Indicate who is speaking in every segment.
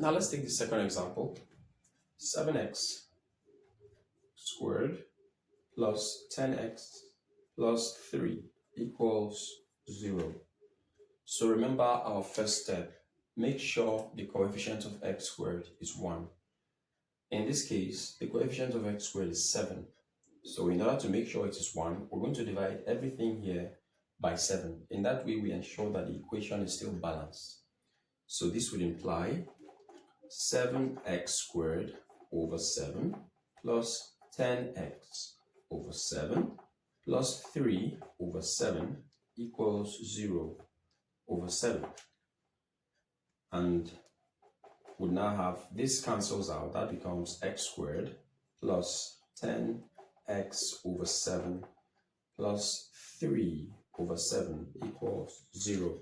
Speaker 1: Now let's take the second example. 7x squared plus 10x plus 3 equals 0. So remember our first step. Make sure the coefficient of x squared is 1. In this case, the coefficient of x squared is 7. So in order to make sure it is 1, we're going to divide everything here by 7. In that way, we ensure that the equation is still balanced. So this would imply 7x squared over 7 plus 10x over 7 plus 3 over 7 equals 0 over 7. And we now have this cancels out. That becomes x squared plus 10x over 7 plus 3 over 7 equals 0.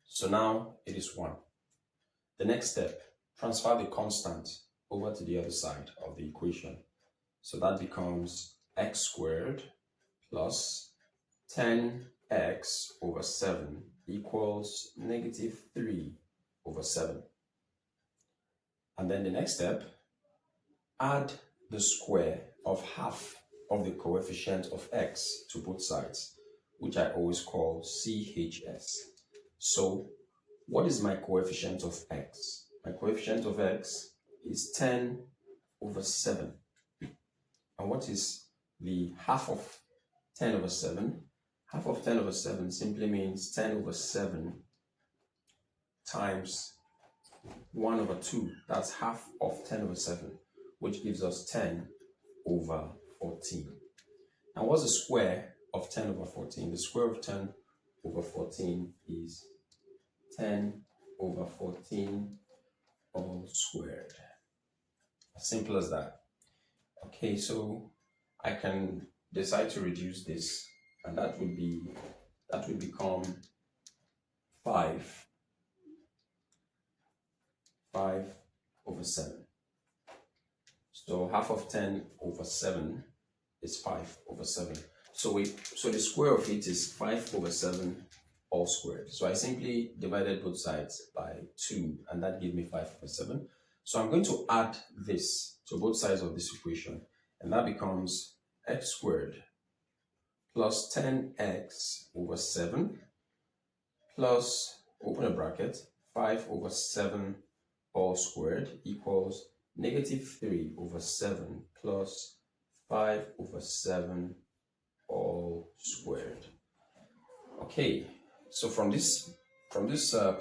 Speaker 1: So now it is 1. The next step, transfer the constant over to the other side of the equation. So that becomes x squared plus 10x over 7 equals negative 3 over 7. And then the next step, add the square of half of the coefficient of x to both sides, which I always call CHS. So what is my coefficient of x? My coefficient of x is 10 over 7. And what is the half of 10 over 7? Half of 10 over 7 simply means 10 over 7 times 1 over 2. That's half of 10 over 7, which gives us 10 over 14. And what's the square of 10 over 14? The square of 10 over 14 is 10 over 14 all squared. As simple as that. Okay, so I can decide to reduce this, and that would become 5 over 7. So half of 10 over 7 is 5 over 7. So the square of it is 5 over 7 all squared. So I simply divided both sides by 2, and that gave me 5 over 7. So I'm going to add this to both sides of this equation, and that becomes x squared plus 10x over 7 plus, open a bracket, 5 over 7 all squared equals negative 3 over 7 plus 5 over 7 all squared. Okay, so from this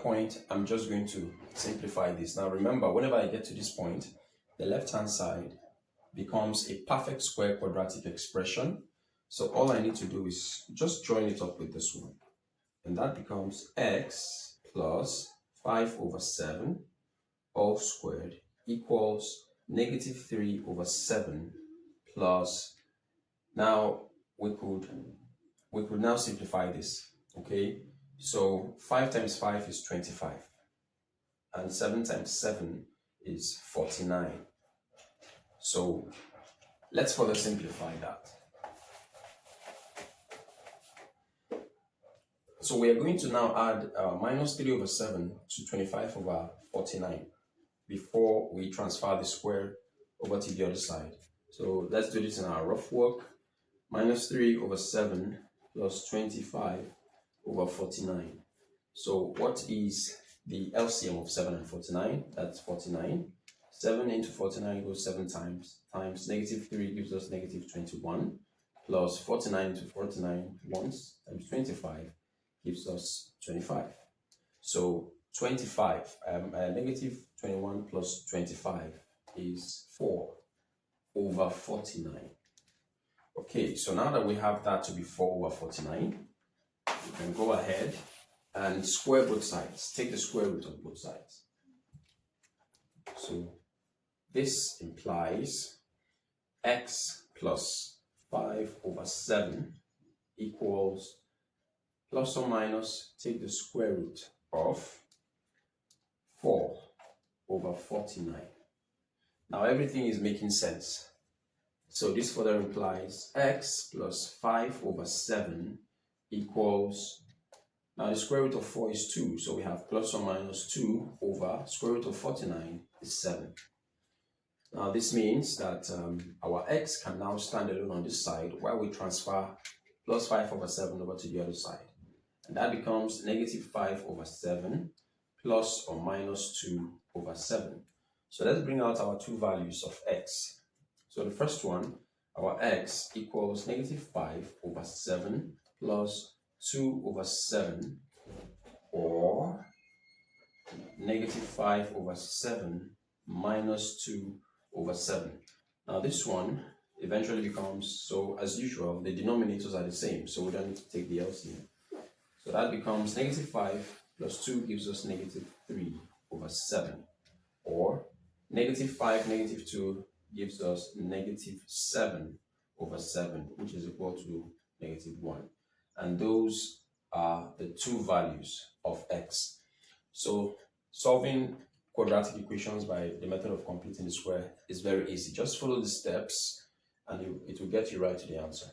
Speaker 1: point, I'm just going to simplify this. Now remember, whenever I get to this point, the left-hand side becomes a perfect square quadratic expression. So all I need to do is just join it up with this one. And that becomes x plus 5 over 7 all squared equals negative 3 over 7 plus, now we could now simplify this, okay? So 5 times 5 is 25, and 7 times 7 is 49. So let's further simplify that. So we are going to now add minus 3 over 7 to 25 over 49 before we transfer the square over to the other side. So let's do this in our rough work. Minus 3 over 7 plus 25 over 49. So what is the LCM of 7 and 49? That's 49. 7 into 49 goes 7 times negative 3 gives us negative 21, plus 49 into 49 once times 25 gives us 25. So 25, negative 21 plus 25 is 4 over 49. Okay, so now that we have that to be 4 over 49, we can go ahead and square both sides. Take the square root of both sides. So this implies x plus 5 over 7 equals, plus or minus, take the square root of 4 over 49. Now everything is making sense. So this further implies x plus 5 over 7 equals Now the square root of 4 is 2, so we have plus or minus 2 over square root of 49 is 7. Now this means that our x can now stand alone on this side while we transfer plus 5 over 7 over to the other side. And that becomes negative 5 over 7 plus or minus 2 over 7. So let's bring out our two values of x. So the first one, our x equals negative 5 over 7 plus 2 over 7, or negative 5 over 7 minus 2 over 7. Now this one eventually becomes, so as usual, the denominators are the same, so we don't need to take the LCM. So that becomes negative 5 plus 2 gives us negative 3 over 7, or negative 5, negative 2 gives us negative 7 over 7, which is equal to negative 1. And those are the two values of x. So solving quadratic equations by the method of completing the square is very easy. Just follow the steps and it will get you right to the answer.